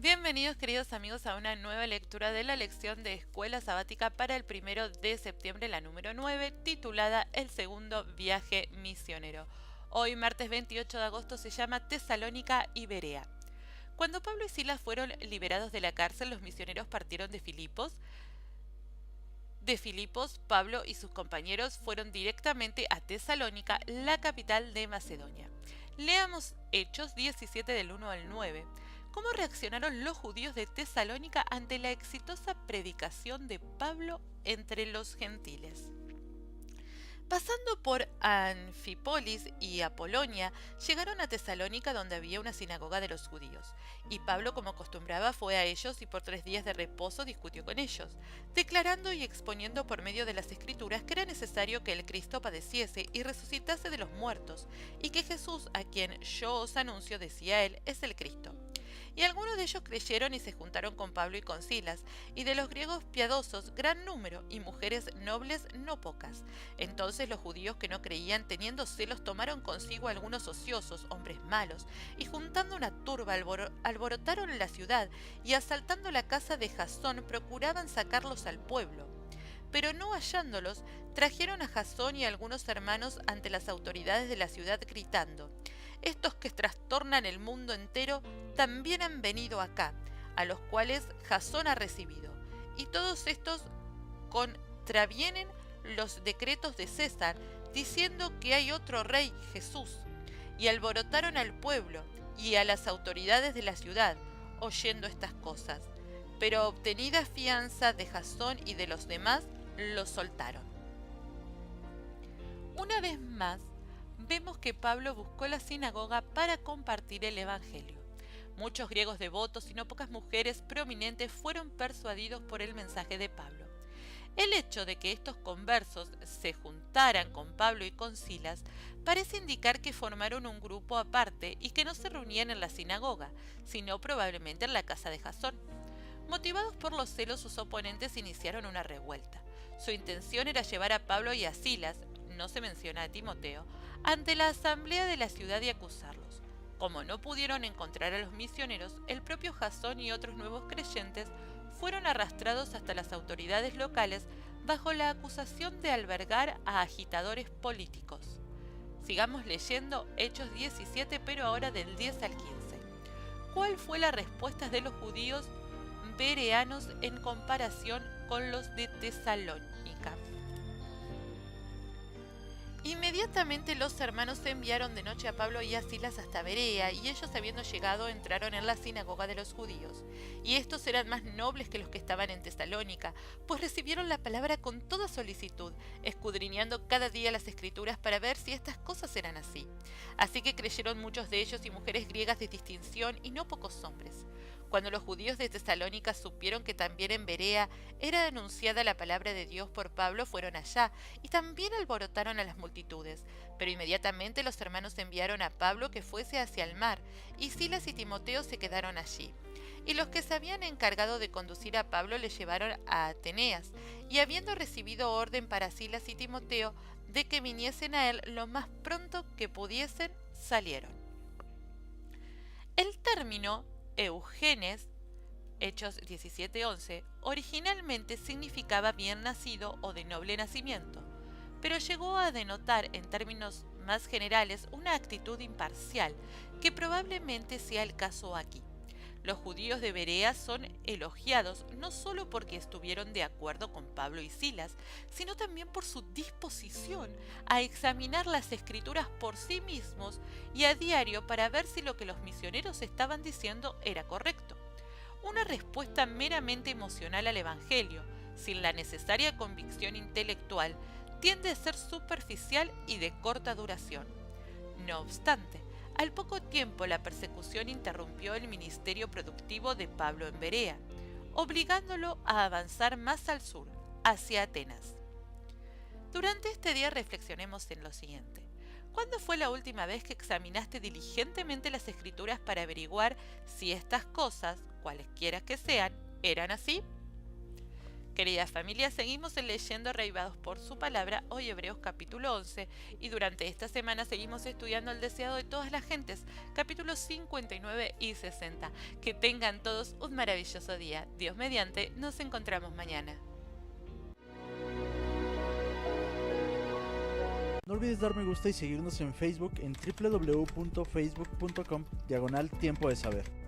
Bienvenidos queridos amigos a una nueva lectura de la lección de Escuela Sabática para el 1 de septiembre, la número 9, titulada El segundo viaje misionero. Hoy, martes 28 de agosto, se llama Tesalónica y Berea. Cuando Pablo y Silas fueron liberados de la cárcel, los misioneros partieron de Filipos. De Filipos, Pablo y sus compañeros fueron directamente a Tesalónica, la capital de Macedonia. Leamos Hechos 17 del 1 al 9. ¿Cómo reaccionaron los judíos de Tesalónica ante la exitosa predicación de Pablo entre los gentiles? Pasando por Anfípolis y Apolonia, llegaron a Tesalónica, donde había una sinagoga de los judíos. Y Pablo, como acostumbraba, fue a ellos y por 3 días de reposo discutió con ellos, declarando y exponiendo por medio de las Escrituras que era necesario que el Cristo padeciese y resucitase de los muertos, y que Jesús, a quien yo os anuncio, decía él, es el Cristo. Y algunos de ellos creyeron y se juntaron con Pablo y con Silas, y de los griegos piadosos gran número, y mujeres nobles no pocas. Entonces los judíos que no creían, teniendo celos, tomaron consigo algunos ociosos, hombres malos, y juntando una turba alborotaron la ciudad, y asaltando la casa de Jasón procuraban sacarlos al pueblo. Pero no hallándolos, trajeron a Jasón y a algunos hermanos ante las autoridades de la ciudad gritando: estos que trastornan el mundo entero también han venido acá, a los cuales Jasón ha recibido. Y todos estos contravienen los decretos de César, diciendo que hay otro rey, Jesús. Y alborotaron al pueblo y a las autoridades de la ciudad, oyendo estas cosas. Pero obtenida fianza de Jasón y de los demás, los soltaron. Una vez más, vemos que Pablo buscó la sinagoga para compartir el Evangelio. Muchos griegos devotos y no pocas mujeres prominentes fueron persuadidos por el mensaje de Pablo. El hecho de que estos conversos se juntaran con Pablo y con Silas parece indicar que formaron un grupo aparte y que no se reunían en la sinagoga, sino probablemente en la casa de Jasón. Motivados por los celos, sus oponentes iniciaron una revuelta. Su intención era llevar a Pablo y a Silas, no se menciona a Timoteo, ante la asamblea de la ciudad y acusarlos. Como no pudieron encontrar a los misioneros, el propio Jasón y otros nuevos creyentes fueron arrastrados hasta las autoridades locales bajo la acusación de albergar a agitadores políticos. Sigamos leyendo Hechos 17, pero ahora del 10 al 15. ¿Cuál fue la respuesta de los judíos bereanos en comparación con los de Tesalónica? Inmediatamente los hermanos enviaron de noche a Pablo y a Silas hasta Berea, y ellos, habiendo llegado, entraron en la sinagoga de los judíos. Y estos eran más nobles que los que estaban en Tesalónica, pues recibieron la palabra con toda solicitud, escudriñando cada día las Escrituras para ver si estas cosas eran así. Así que creyeron muchos de ellos y mujeres griegas de distinción, y no pocos hombres. Cuando los judíos de Tesalónica supieron que también en Berea era anunciada la palabra de Dios por Pablo, fueron allá, y también alborotaron a las multitudes. Pero inmediatamente los hermanos enviaron a Pablo que fuese hacia el mar, y Silas y Timoteo se quedaron allí. Y los que se habían encargado de conducir a Pablo le llevaron a Ateneas, y habiendo recibido orden para Silas y Timoteo de que viniesen a él lo más pronto que pudiesen, salieron. El término Eugenes, Hechos 17:11, originalmente significaba bien nacido o de noble nacimiento, pero llegó a denotar en términos más generales una actitud imparcial, que probablemente sea el caso aquí. Los judíos de Berea son elogiados no solo porque estuvieron de acuerdo con Pablo y Silas, sino también por su disposición a examinar las Escrituras por sí mismos y a diario para ver si lo que los misioneros estaban diciendo era correcto. Una respuesta meramente emocional al Evangelio, sin la necesaria convicción intelectual, tiende a ser superficial y de corta duración. No obstante, al poco tiempo la persecución interrumpió el ministerio productivo de Pablo en Berea, obligándolo a avanzar más al sur, hacia Atenas. Durante este día reflexionemos en lo siguiente. ¿Cuándo fue la última vez que examinaste diligentemente las Escrituras para averiguar si estas cosas, cualesquiera que sean, eran así? Queridas familias, seguimos leyendo Reavivados por su palabra, hoy Hebreos capítulo 11, y durante esta semana seguimos estudiando el deseado de todas las gentes, capítulos 59 y 60. Que tengan todos un maravilloso día. Dios mediante, nos encontramos mañana. No olvides dar me gusta y seguirnos en Facebook en www.facebook.com/tiempo de saber.